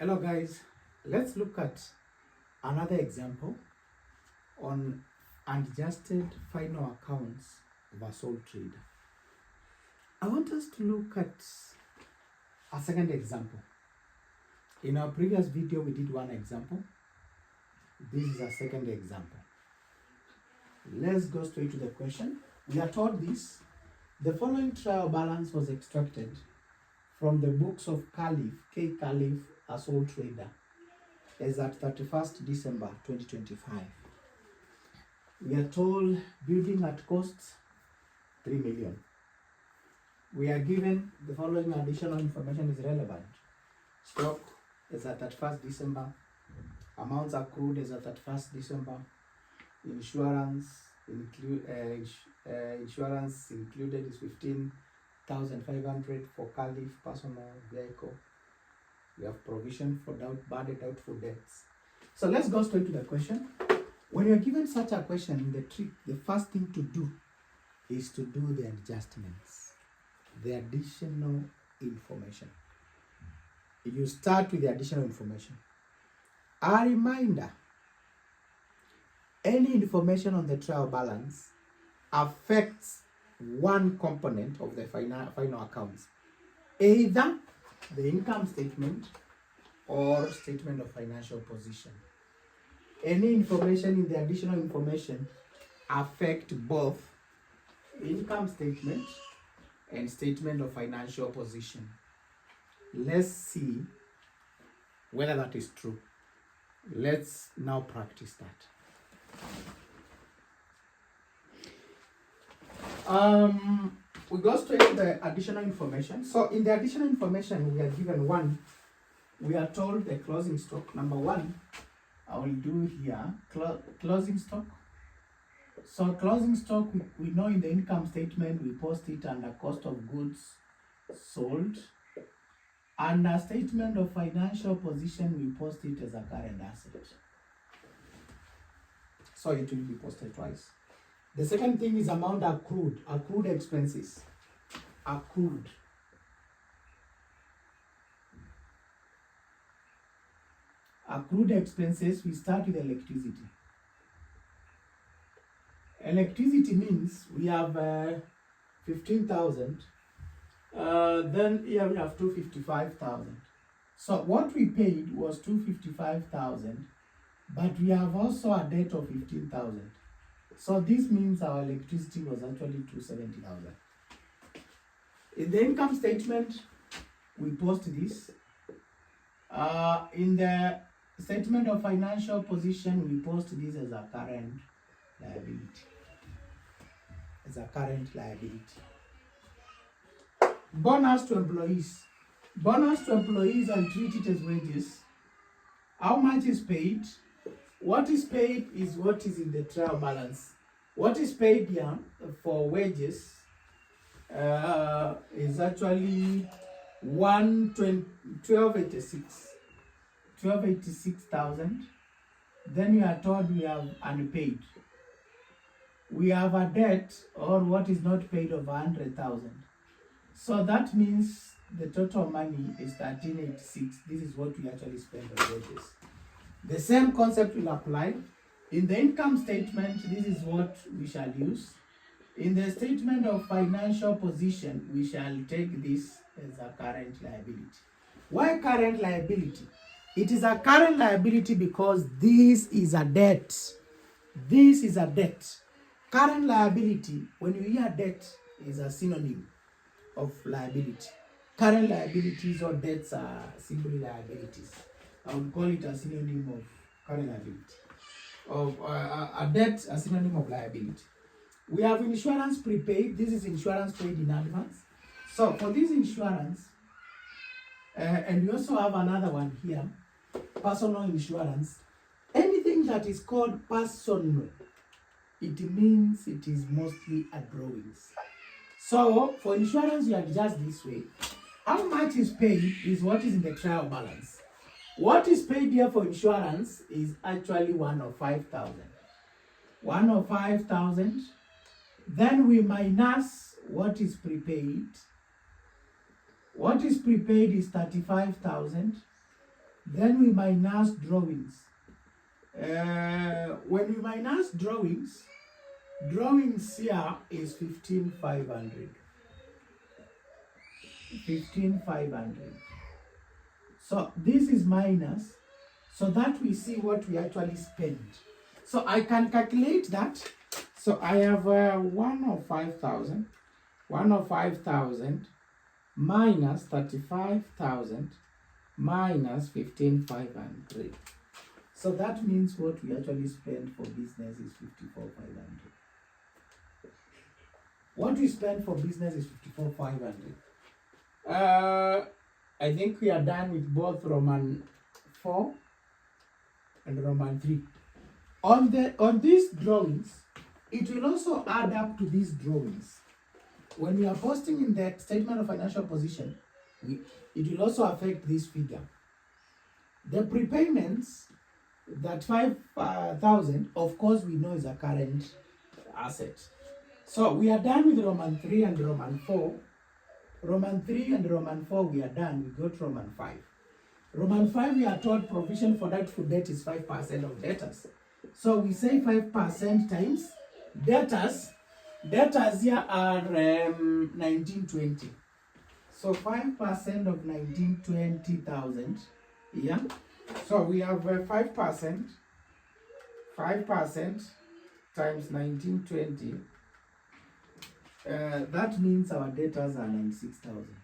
Hello guys, let's look at another example on unadjusted final accounts of a sole trader. I want us to look at a second example. In our previous video we did one example. This is a second example. Let's go straight to the question. We are told this: the following trial balance was extracted from the books of K. Caliph, a sole trader, as at 31st December 2025. We are told building at cost 3 million. We are given the following additional information is relevant. Stock is at 31st December. Amounts accrued is at 31st December. Insurance insurance included is 15,500 for Caliph personal vehicle. We have provision for bad doubtful debts. So let's go straight to the question. When you're given such a question, the first thing to do is to do the adjustments, the additional information. You start with the additional information. A reminder: any information on the trial balance affects one component of the final accounts, either the income statement or statement of financial position. Any information in the additional information affect both income statement and statement of financial position. Let's see whether that is true. Let's now practice that. We go straight to the additional information. So in the additional information, we are given one. We are told the closing stock. Number one, I will do here closing stock. So closing stock, we know in the income statement we post it under cost of goods sold. Under statement of financial position, we post it as a current asset. So it will be posted twice. The second thing is amount accrued expenses. Accrued expenses, we start with electricity. Electricity means we have 15,000. Then here we have 255,000. So what we paid was 255,000, but we have also a debt of 15,000. So this means our electricity was actually 270,000. In the income statement, we post this. In the statement of financial position, we post this as a current liability. Bonus to employees. Bonus to employees, I'll treat it as wages. How much is paid? What is paid is what is in the trial balance. What is paid here for wages is actually 1286,000. Then we are told we have unpaid. We have a debt or what is not paid of 100,000. So that means the total money is 1386. This is what we actually spend on wages. The same concept will apply. In the income statement, this is what we shall use. In the statement of financial position, we shall take this as a current liability. Why current liability? It is a current liability because this is a debt. This is a debt. Current liability, when you hear debt, is a synonym of liability. Current liabilities or debts are simply liabilities. I would call it a synonym of current liability. A debt, a synonym of liability. We have insurance prepaid. This is insurance paid in advance. So for this insurance, and we also have another one here, personal insurance. Anything that is called personal, it means it is mostly a drawings. So for insurance, you adjust this way. How much is paid is what is in the trial balance. What is paid here for insurance is actually 105,000. 105,000. Then we minus what is prepaid. What is prepaid is 35,000. Then we minus drawings. When we minus drawings, drawings here is 15,500. 15,500. So this is minus, so that we see what we actually spent. So I can calculate that. So I have 105,000. 105,000 minus 35,000 minus 15,500. So that means what we actually spend for business is 54,500. What we spend for business is 54,500. I think we are done with both Roman 4 and Roman 3. On these drawings, it will also add up to these drawings. When we are posting in the statement of financial position, it will also affect this figure. The prepayments, that 5,000, of course, we know is a current asset. So we are done with Roman 3 and Roman 4. Roman 3 and Roman 4, we are done. We go to Roman 5. Roman 5, we are told provision for doubtful debt is 5% of debtors. So we say 5% times debtors. Debtors here are 1920. So 5% of 1920,000. Yeah. So we have 5%. 5% times 1920. That means our debtors are 96,000.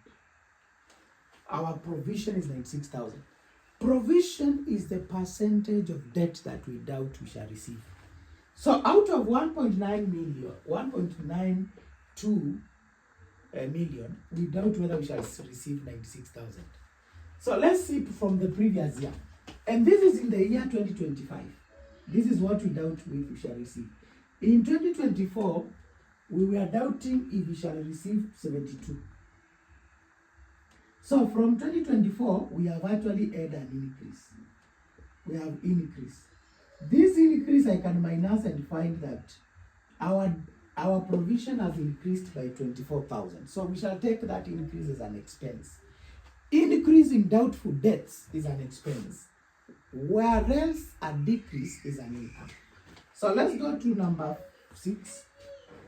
Our provision is 96,000. Provision is the percentage of debt that we doubt we shall receive. So out of 1.9 million, 1.92 million, we doubt whether we shall receive 96,000. So let's see from the previous year. And this is in the year 2025. This is what we doubt we shall receive. In 2024, we were doubting if we shall receive 72. So from 2024, we have actually had an increase. We have increase. This increase I can minus and find that our provision has increased by 24,000. So we shall take that increase as an expense. Increase in doubtful debts is an expense, whereas a decrease is an income. So let's go to number 6.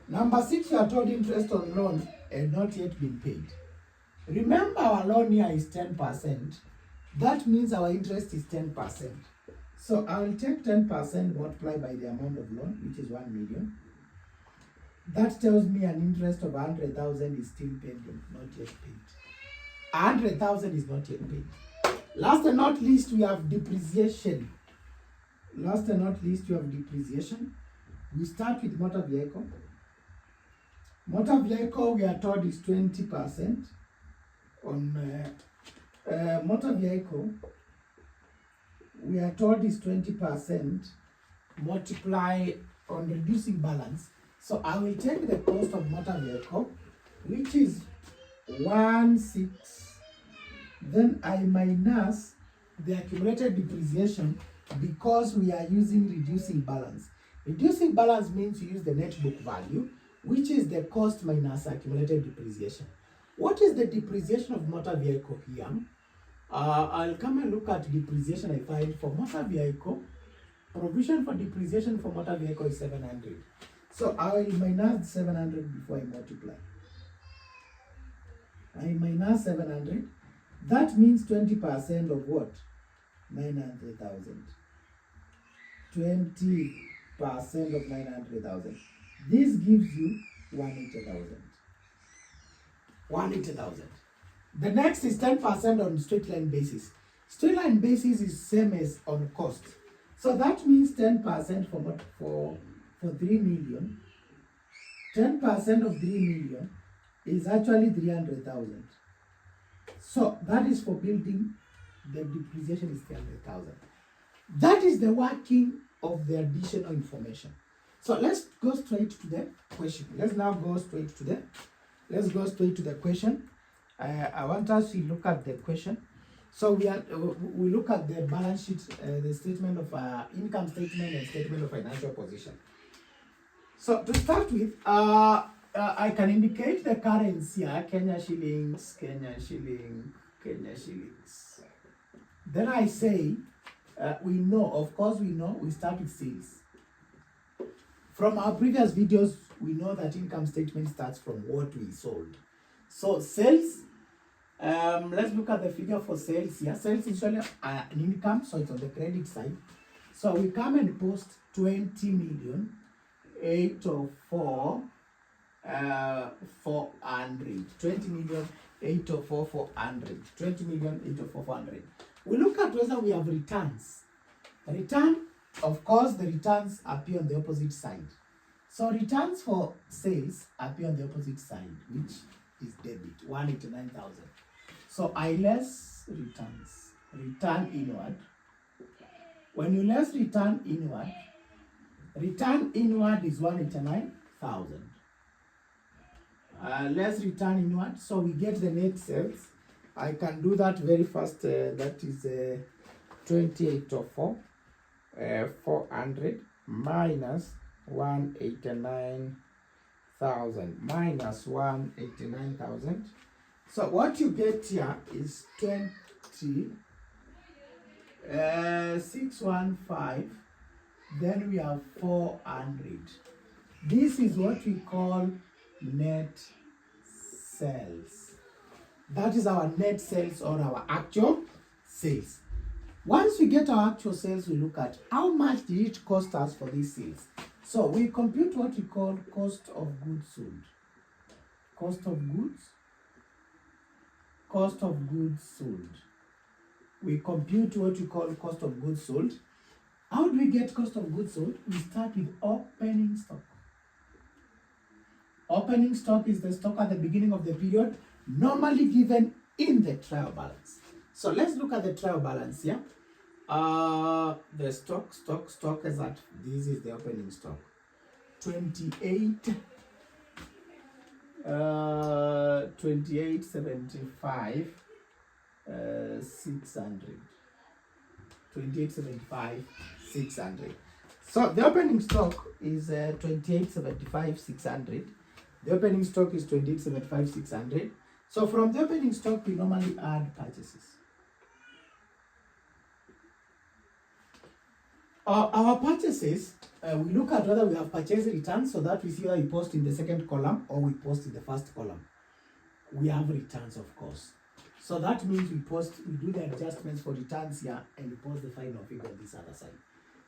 Number 6, we are told interest on loan had not yet been paid. Remember, our loan here is 10%. That means our interest is 10%. So I will take 10% multiplied by the amount of loan, which is 1 million. That tells me an interest of 100,000 is still pending, not yet paid. 100,000 is not yet paid. Last and not least, we have depreciation. Last and not least, we have depreciation. We start with motor vehicle. Motor vehicle, we are told, is 20% on motor vehicle. We are told is 20% multiply on reducing balance. So I will take the cost of motor vehicle, which is 1,6. Then I minus the accumulated depreciation because we are using reducing balance. Reducing balance means you use the net book value, which is the cost minus accumulated depreciation. What is the depreciation of motor vehicle here? I'll come and look at depreciation I find for motor vehicle. Provision for depreciation for motor vehicle is 700. So I will minus 700 before I multiply. I minus 700. That means 20% of what? 900,000. 20% of 900,000. This gives you 180,000. 180,000. The next is 10% on straight line basis. Straight line basis is same as on cost. So that means 10% for 3 million. 10% of 3 million is actually 300,000. So that is for building. The depreciation is 300,000. That is the working of the additional information. So let's go straight to the question. Let's go straight to the question. I want us to look at the question. So we look at the balance sheet, the statement of income statement and statement of financial position. So to start with, I can indicate the currency here: Kenya shillings, Kenya shilling, Kenya shillings. Then I say, we know, of course we know, we start with sales. From our previous videos, we know that income statement starts from what we sold. So sales, let's look at the figure for sales here. Sales is usually an income, so it's on the credit side. So we come and post 20 million 804 400. 20 million 804 400. 20 million 804 400. We look at whether we have returns. Return, of course, the returns appear on the opposite side. So returns for sales appear on the opposite side, which is debit, 189,000. So I less returns, return inward. When you less return inward is 189,000. Less return inward, so we get the net sales. I can do that very fast. That is 2804 400 minus 189,000 minus 189,000. So what you get here is 615. Then we have 400. This is what we call net sales. That is our net sales or our actual sales. Once we get our actual sales, we look at how much did it cost us for these sales. So we compute what we call cost of goods sold. Cost of goods. Cost of goods sold. We compute what we call cost of goods sold. How do we get cost of goods sold? We start with opening stock. Opening stock is the stock at the beginning of the period, normally given in the trial balance. So let's look at the trial balance here. The stock is that this is the opening stock. 2875 600. 2875 600. So the opening stock is 2875 600. The opening stock is 2875 600. So from the opening stock, we normally add purchases. Our purchases, we look at whether we have purchase returns, so that we see whether we post in the second column or we post in the first column. We have returns, of course. So that means we do the adjustments for returns here and we post the final figure on this other side.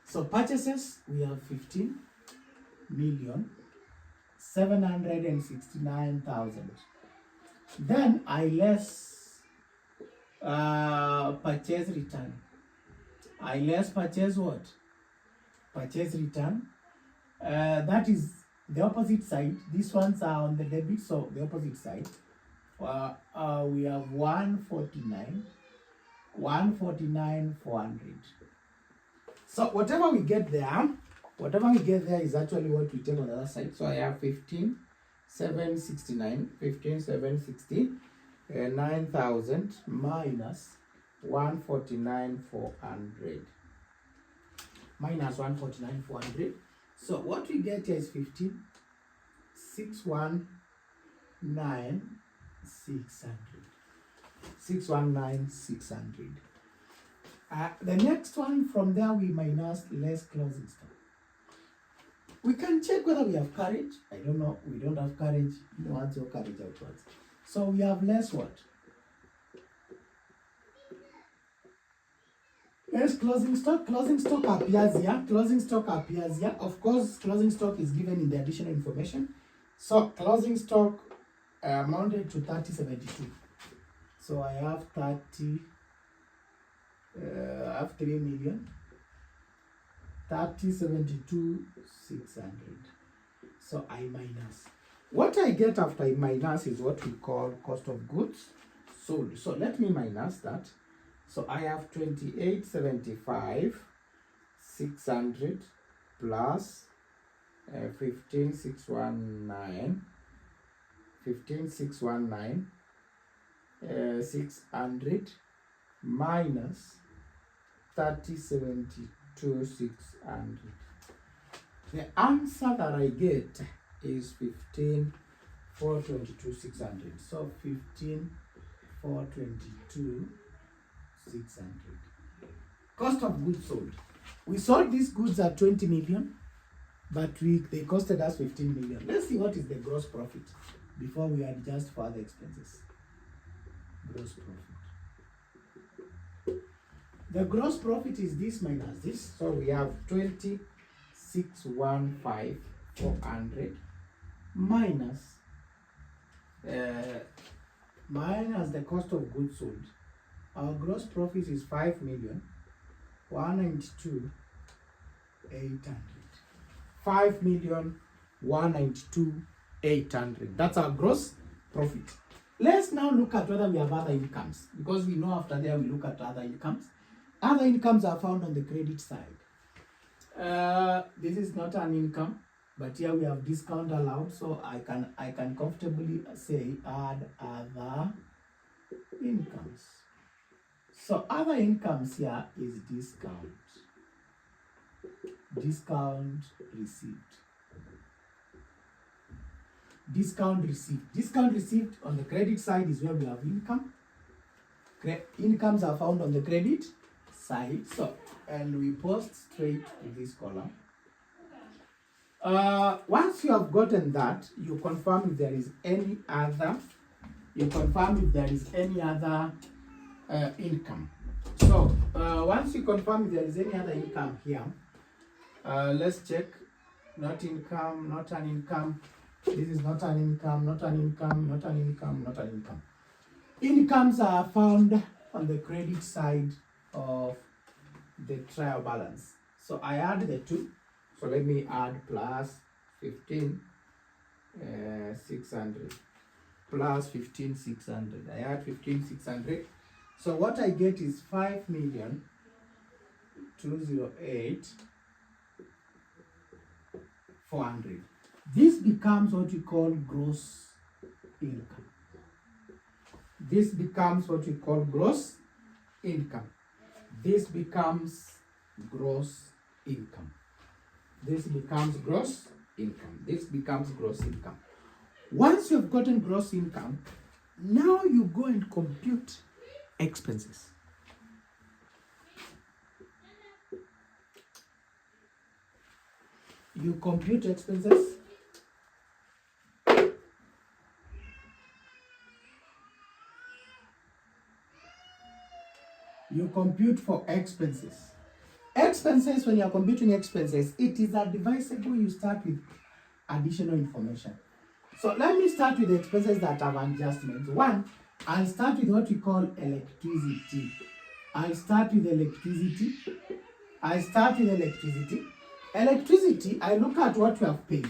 So purchases, we have 15,769,000. Then I less purchase return. I less purchase what? Purchase return. That is the opposite side. These ones are on the debit, so the opposite side. We have 149 400. So whatever we get there is actually what we take on the other side. So I have 15,769,000 minus 149 400. Minus 149 400. So what we get here is 619 600. 619 600. The next one, from there we minus less closing stock. We can check whether we have carriage. I don't know. We don't have carriage. Inwards or carriage outwards. So we have less what? Less closing stock. Closing stock appears here. Closing stock appears here. Of course, closing stock is given in the additional information. So closing stock amounted to 3072. So I have 3 million 3072 600. So I minus. What I get after I minus is what we call cost of goods sold. So let me minus that. So I have 2875 600 plus 15619 600 minus 3072 600. The answer that I get is 15,422 600. So 15,422 600. Cost of goods sold. We sold these goods at 20 million, but they costed us 15 million. Let's see what is the gross profit before we adjust for other expenses. Gross profit. The gross profit is this minus this. So we have 26,15400 minus the cost of goods sold. Our gross profit is 5,192,800. 5,192,800. That's our gross profit. Let's now look at whether we have other incomes, because we know after there we look at other incomes. Other incomes are found on the credit side. This is not an income, but here we have discount allowed, so I can comfortably say add other incomes. So other incomes here is discount received. Discount received on the credit side is where we have income. Incomes are found on the credit side. So, and we post straight to this column. Once you have gotten that, you confirm if there is any other. Income. So, once you confirm if there is any other income here, let's check. Not income, not an income. This is not an income, not an income, not an income, not an income. Incomes are found on the credit side of the trial balance. So I add the two. So let me add plus 15,600 plus 15,600. I add 15,600. So what I get is 5,208,400. This becomes what we call gross income. This becomes what we call gross income. This becomes gross income. This becomes gross income. This becomes gross income. Once you've gotten gross income, now you go and compute expenses. You compute expenses. You compute for expenses. Expenses, when you are computing expenses, it is advisable you start with additional information. So let me start with the expenses that have adjustments. One, I'll start with what we call electricity. Electricity, I look at what we have paid.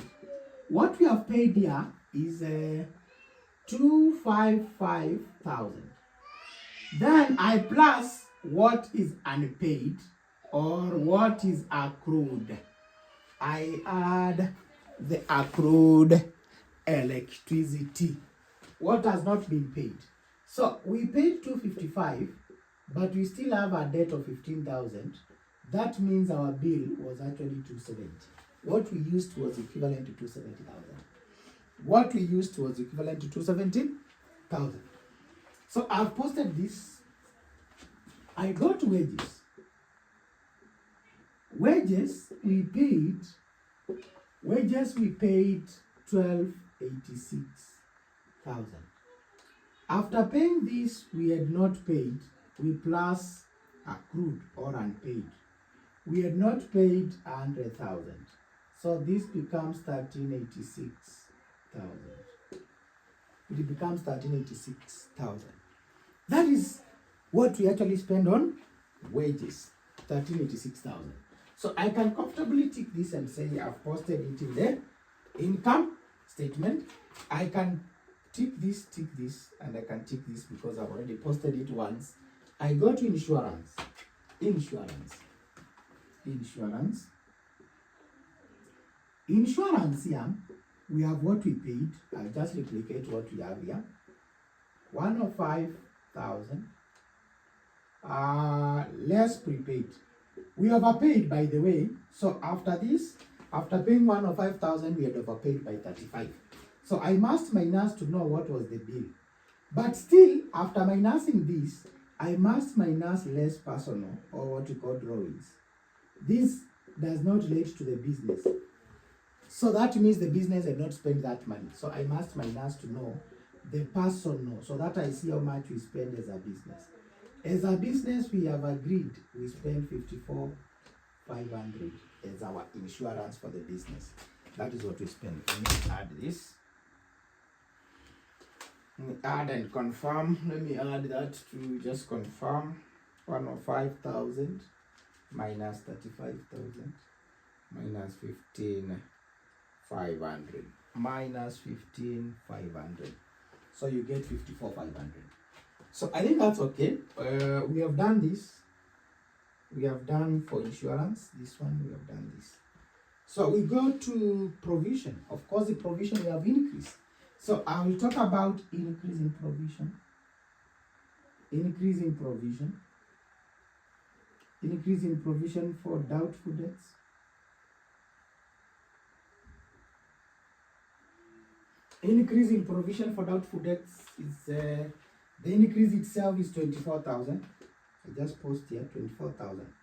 What we have paid here is 255,000. Then I plus what is unpaid or what is accrued. I add the accrued electricity. What has not been paid. So we paid 255, but we still have a debt of 15,000. That means our bill was actually 270. What we used was equivalent to 270,000. So I've posted this. I go to wages. Wages we paid 1286,000. After paying this, we had not paid. We plus accrued or unpaid. We had not paid 100,000. So this becomes 1386,000. It becomes 1386,000. That is what we actually spend on wages, 1386,000. So I can comfortably tick this and say I've posted it in the income statement. I can tick this, and I can tick this because I've already posted it once. I go to insurance. Insurance here, we have what we paid. I'll just replicate what we have here. 105,000 less prepaid. We overpaid, by the way. So after this, after paying 105,000, we had overpaid by 35. So I must minus to know what was the bill. But still, after minusing this, I must minus less personal, or what we call drawings. This does not relate to the business. So that means the business did not spend that money. So I must minus to know the personal, so that I see how much we spend as a business. As a business, we have agreed we spend 54,500 as our insurance for the business. That is what we spend. Let me add this. Let me add and confirm. Let me add that to just confirm. 105,000 minus 35,000 minus 15,500 minus 15,500. So you get 54,500. So I think that's okay. We have done this. We have done for insurance. This one we have done this. So we go to provision. Of course, the provision we have increased. So I will talk about increase in provision. Increase in provision. Increase in provision for doubtful debts. Increase in provision for doubtful debts is the increase itself is 24,000. I just post here 24,000.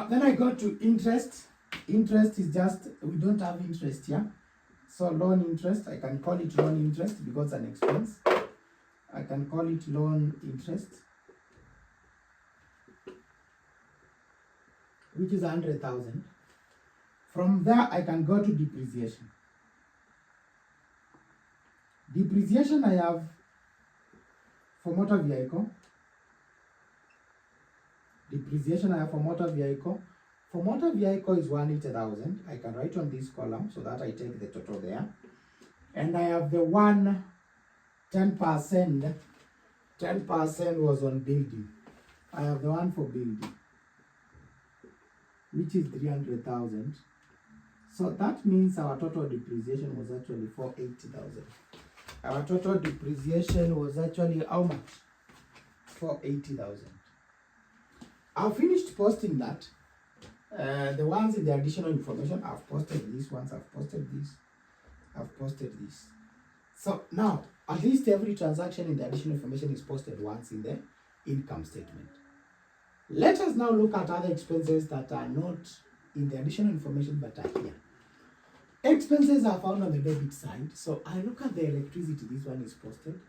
Then I go to interest. Interest is just, we don't have interest here. So loan interest, I can call it loan interest because it's an expense. I can call it loan interest, which is 100,000. From there, I can go to depreciation. Depreciation I have for motor vehicle. Depreciation I have for motor vehicle. For motor vehicle is 180,000. I can write on this column so that I take the total there. And I have the 10%. 10% was on building. I have the one for building, which is 300,000. So that means our total depreciation was actually 480,000. Our total depreciation was actually how much? 480,000. I've finished posting that. The ones in the additional information, I've posted these ones, I've posted this, I've posted this. So now, at least every transaction in the additional information is posted once in the income statement. Let us now look at other expenses that are not in the additional information but are here. Expenses are found on the debit side. So I look at the electricity, this one is posted.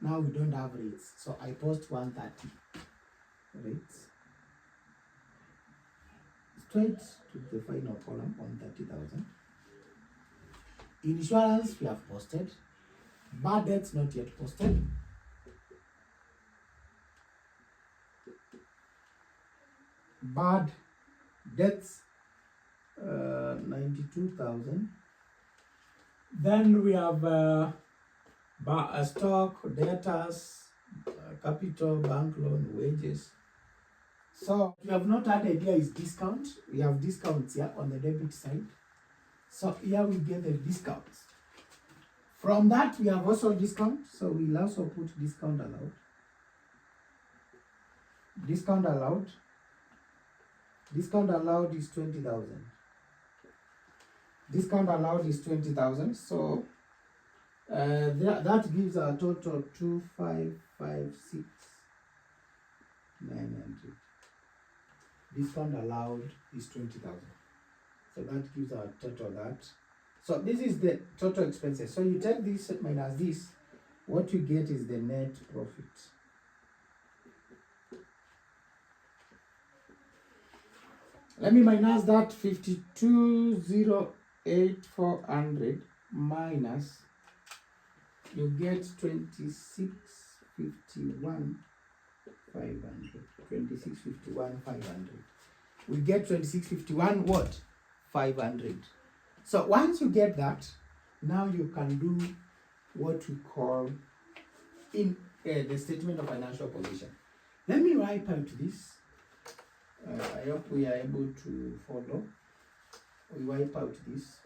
Now we don't have rates. So I post 130 rates. Straight to the final column, 130,000. Insurance we have posted. Bad debts not yet posted. Bad debts 92,000. Then we have stock, debtors, capital, bank loan, wages. So we have not added here is discount. We have discounts here on the debit side. So here we get the discounts. From that we have also discount. So we'll also put discount allowed. Discount allowed. Discount allowed is 20,000. Discount allowed is 20,000. So that gives a total 2,556,900. Discount allowed is 20,000. So that gives our total that. So this is the total expenses. So you take this minus this, what you get is the net profit. Let me minus that 52,008,400 minus, you get 26,51,500. 26,51,500. We get 26,51 what? 500. So once you get that, now you can do what we call in the statement of financial position. Let me wipe out this. I hope we are able to follow. We wipe out this.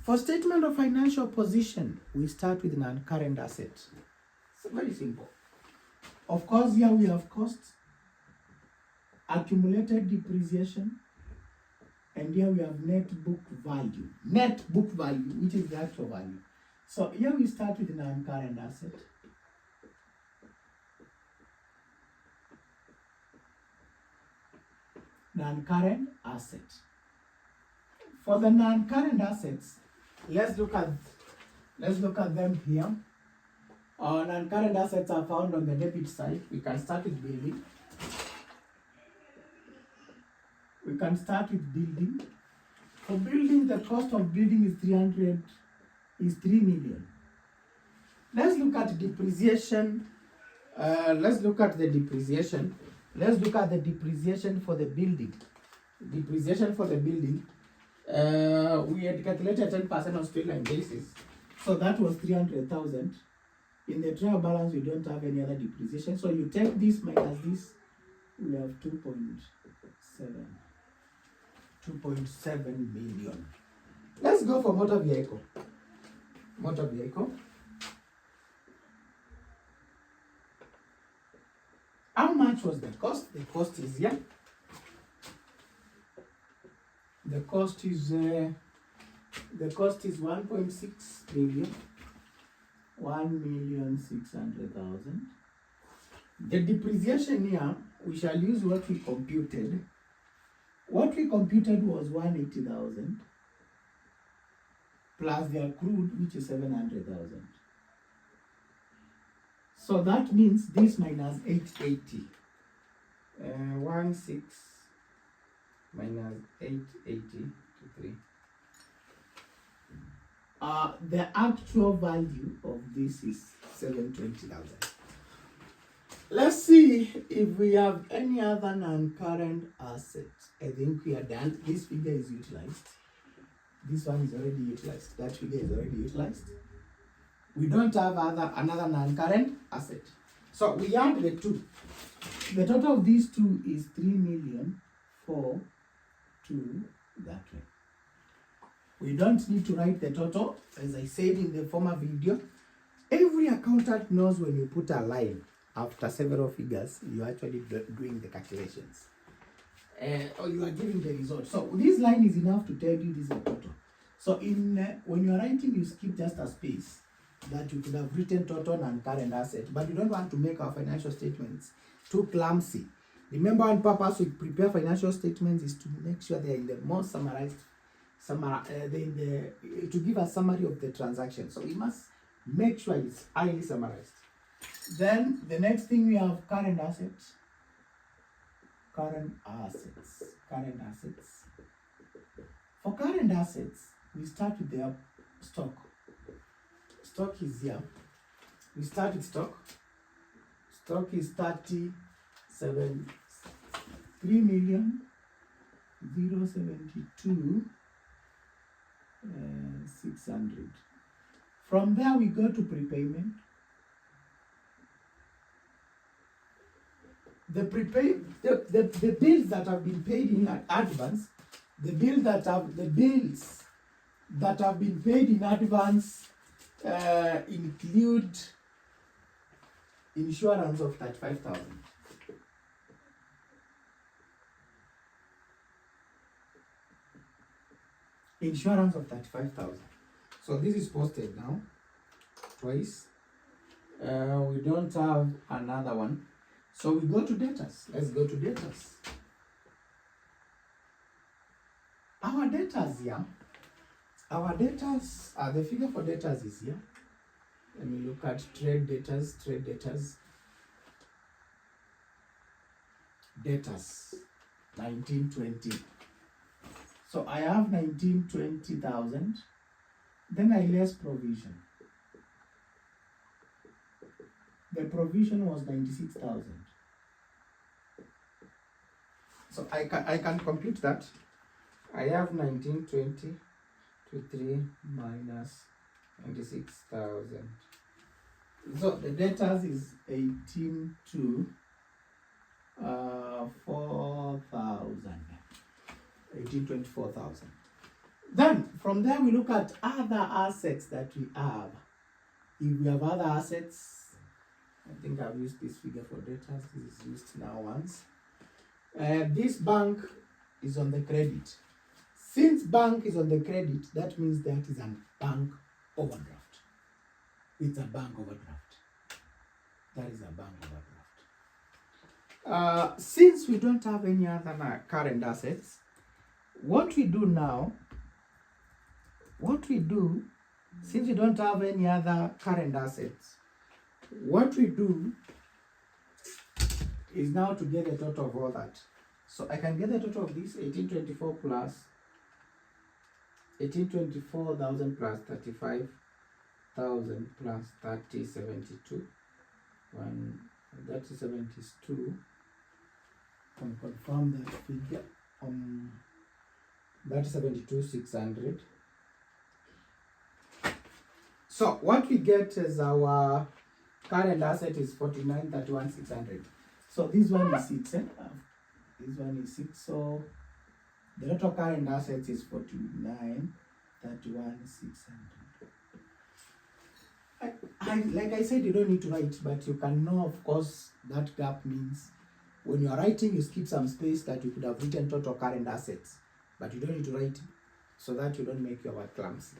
For statement of financial position, we start with non-current asset. It's very simple. Of course, here we have costs, accumulated depreciation, and here we have net book value. Net book value, which is the actual value. So here we start with non-current asset. Non-current asset. For the non-current assets, let's look at them here. Our non-current assets are found on the debit side. We can start with building. For building, the cost of building is 3 million. Let's look at depreciation. Let's look at the depreciation for the building. We had calculated 10% on straight line basis. So that was 300,000. In the trial balance, we don't have any other depreciation. So you take this minus this, we have 2.7 million. Let's go for motor vehicle. How much was the cost? The cost is here. The cost is 1.6 million. 1,600,000. The depreciation here, we shall use what we computed. What we computed was 180,000 plus the accrued, which is 700,000. So that means this minus 880. 16 minus 880 to 3. The actual value of this is 720,000. Let's see if we have any other non-current asset. I think we are done. This figure is utilized. This one is already utilized. That figure is already utilized. We don't have another non-current asset. So we add the two. The total of these two is 3 million for 2 that way. We don't need to write the total. As I said in the former video, every accountant knows when you put a line after several figures, you're actually doing the calculations. Or you are giving the result. So this line is enough to tell you this is a total. So when you're writing, you skip just a space that you could have written total and current asset, but you don't want to make our financial statements too clumsy. Remember, one purpose we prepare financial statements is to make sure they are in the most summarized, to give a summary of the transaction. So we must make sure it's highly summarized. Then the next thing we have current assets. Current assets. For current assets, we start with the stock. Stock is here. We start with stock. Stock is 3,072,600. From there we go to prepayment. The bills that have been paid in advance, the bills that have been paid in advance include insurance of 35,000. Insurance of 35,000. So this is posted now twice. We don't have another one. So we go to debtors. Let's go to debtors. Our debtors here. Our debtors, the figure for debtors is here. Let me look at trade debtors. Debtors, 1920. So I have 1920,000. Then I less provision. The provision was 96,000. So I can compute that. I have 1920 to 3 minus 96,000. So the debtors is 18 to 4,000. 1824,000. Then from there we look at other assets that we have. If we have other assets, I think I've used this figure for data. This is used now once. This bank is on the credit. Since bank is on the credit, that means that is a bank overdraft. It's a bank overdraft. That is a bank overdraft. Since we don't have any other current assets, what we do now, since we don't have any other current assets, what we do is now to get a total of all that. So I can get the total of this 1824 plus 1824,000 plus 35,000 plus 3072. That is 72. Can confirm that figure. That is 72,600. So what we get is our current asset is 49,31,600. So this one is 6. This one is 6. So the total current assets is 49,31,600. Like I said, you don't need to write, but you can know, of course, that gap means when you are writing, you skip some space that you could have written total current assets, but you don't need to write so that you don't make your work clumsy.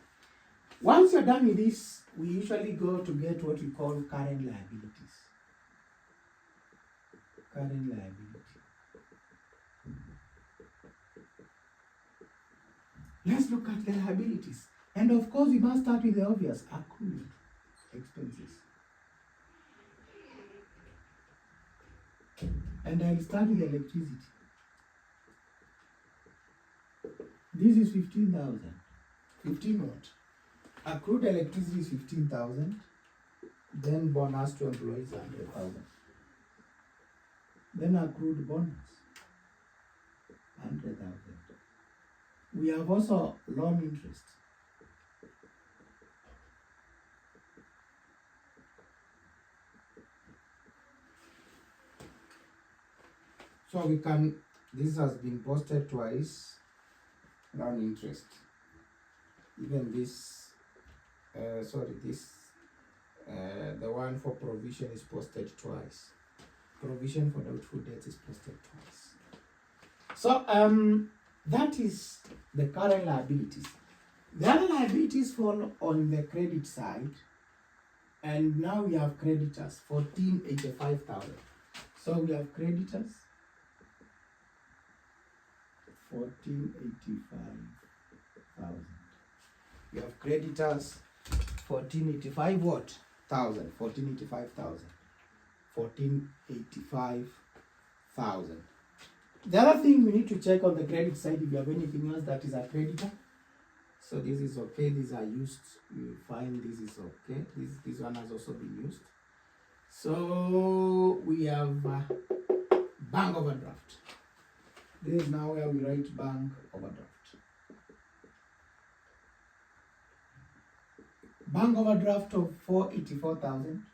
Once you're done with this, we usually go to get what we call current liabilities. Current liability. Let's look at the liabilities. And of course, we must start with the obvious, accrued expenses. And I'll start with electricity. This is 15,000. 15 what? Accrued electricity is 15,000. Then bonus to employees 100,000. Then accrued bonus 100,000. We have also loan interest. So we can, this has been posted twice, loan interest. Even this, the one for provision is posted twice. Provision for doubtful debts is posted twice. So that is the current liabilities. The other liabilities fall on the credit side, and now we have creditors, 1485,000. So we have creditors, 1485,000. We have creditors, 1485 what? 1485,000. 1485,000. The other thing we need to check on the credit side, if you have anything else that is a creditor. So this is okay, these are used, you find this is okay. This one has also been used. So we have bank overdraft. This is now where we write bank overdraft. Bank overdraft of 484,000.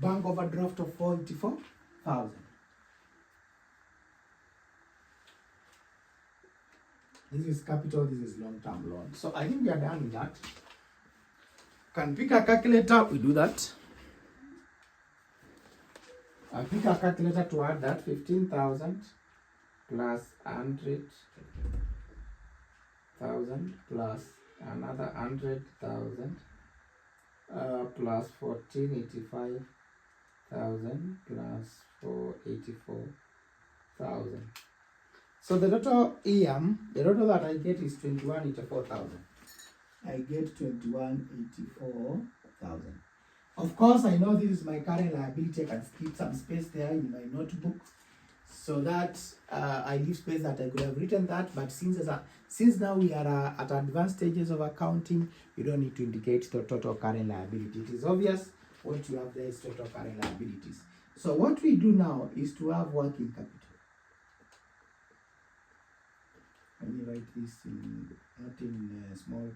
Bank overdraft of 484,000. This is capital, this is long-term loan. So I think we are done with that. Can pick a calculator, we do that. I'll pick a calculator to add that. 15,000 plus 100,000 plus another 100,000 plus 1485,000 plus 484,000. So the total EM, the total that I get is 2184,000. I get 2184,000. Of course, I know this is my current liability. I can keep some space there in my notebook so that I leave space that I could have written that. But since now we are at advanced stages of accounting, you don't need to indicate the total current liability. It is obvious what you have there is total current liabilities. So what we do now is to have working capital. Let me write this not in small.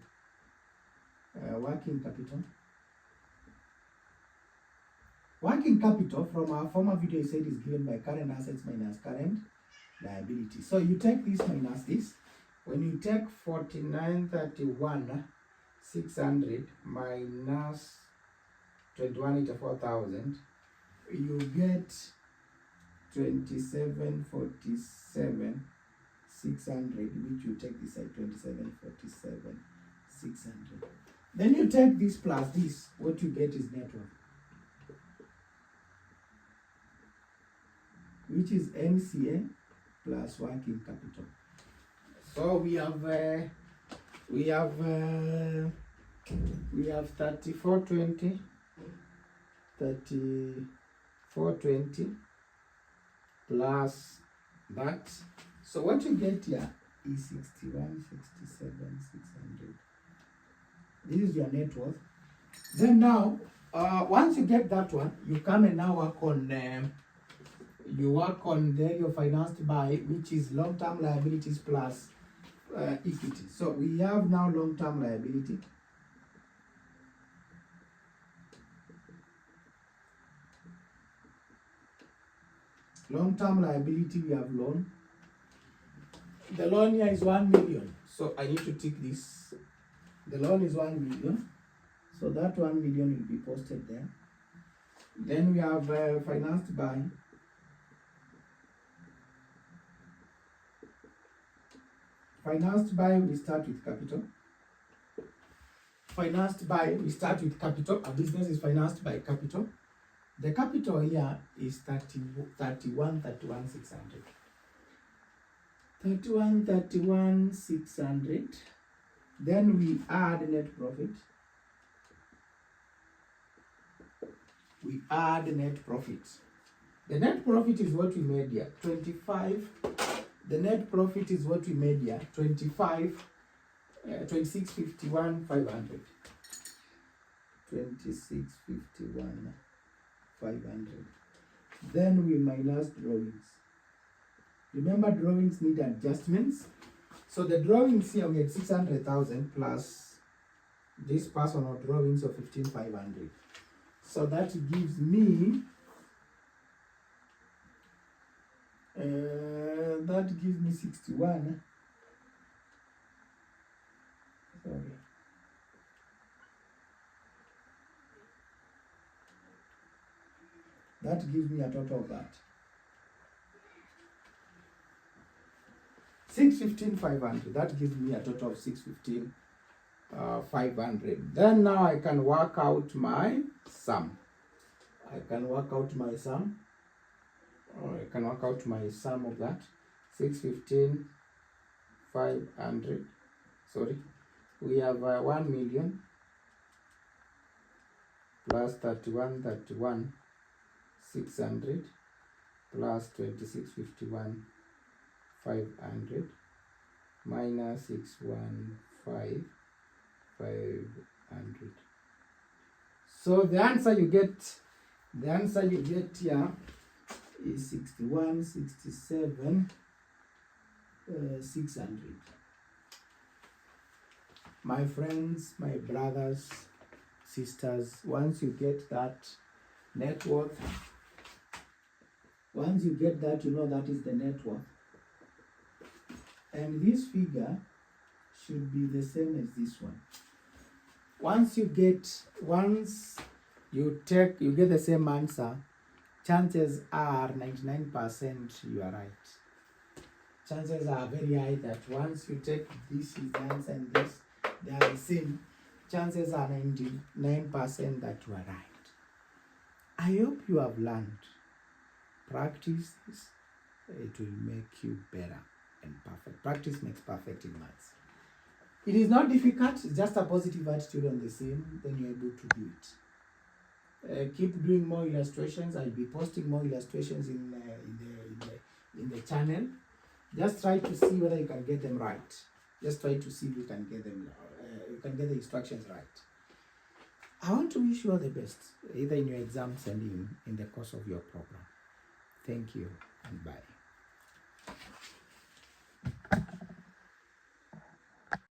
Working capital. Working capital from our former video said is given by current assets minus current liability. So you take this minus this. When you take 4931,600 minus 2184,000, you get 2747,600, which you take this side, 2747,600. Then you take this plus this, what you get is net worth, which is NCA plus working capital. So we have 3420 plus that. So what you get here is 61,67,600. This is your net worth. Then now, once you get that one, you come and now work on your financed by, which is long-term liabilities plus equity. So we have now long-term liability. Long-term liability, we have loan. The loan here is 1 million. So I need to tick this. The loan is 1 million. So that 1 million will be posted there. Then we have financed by. Financed by, we start with capital. Financed by, we start with capital. A business is financed by capital. The capital here is 31,600. 31,600. Then we add net profit. We add net profit. The net profit is what we made here, 25. The net profit is what we made here, 2651,500. 2651,500. Then we minus drawings. Remember, drawings need adjustments. So the drawings here, we had 600,000 plus this personal drawings of 15,500. So that gives me 61. Sorry. That gives me a total of that. 615,500. That gives me a total of 615,500. Then now I can work out my sum. I can work out my sum of that. 615,500. Sorry. We have 1 million plus 31,600 plus 26,51,500 minus 615,500. So the answer you get here is 61,67,600. My friends, my brothers, sisters, once you get that net worth, once you get that, you know that is the net worth. And this figure should be the same as this one. Once you get the same answer, chances are 99% you are right. Chances are very high that once you take this is the answer and this, they are the same. Chances are 99% that you are right. I hope you have learned. Practice this. It will make you better and perfect. Practice makes perfect in maths. It is not difficult. It's just a positive attitude on the same. Then you're able to do it. Keep doing more illustrations. I'll be posting more illustrations in the channel. Just try to see whether you can get them right. Just try to see if you can get them. You can get the instructions right. I want to wish you all the best, either in your exams and in the course of your program. Thank you and bye.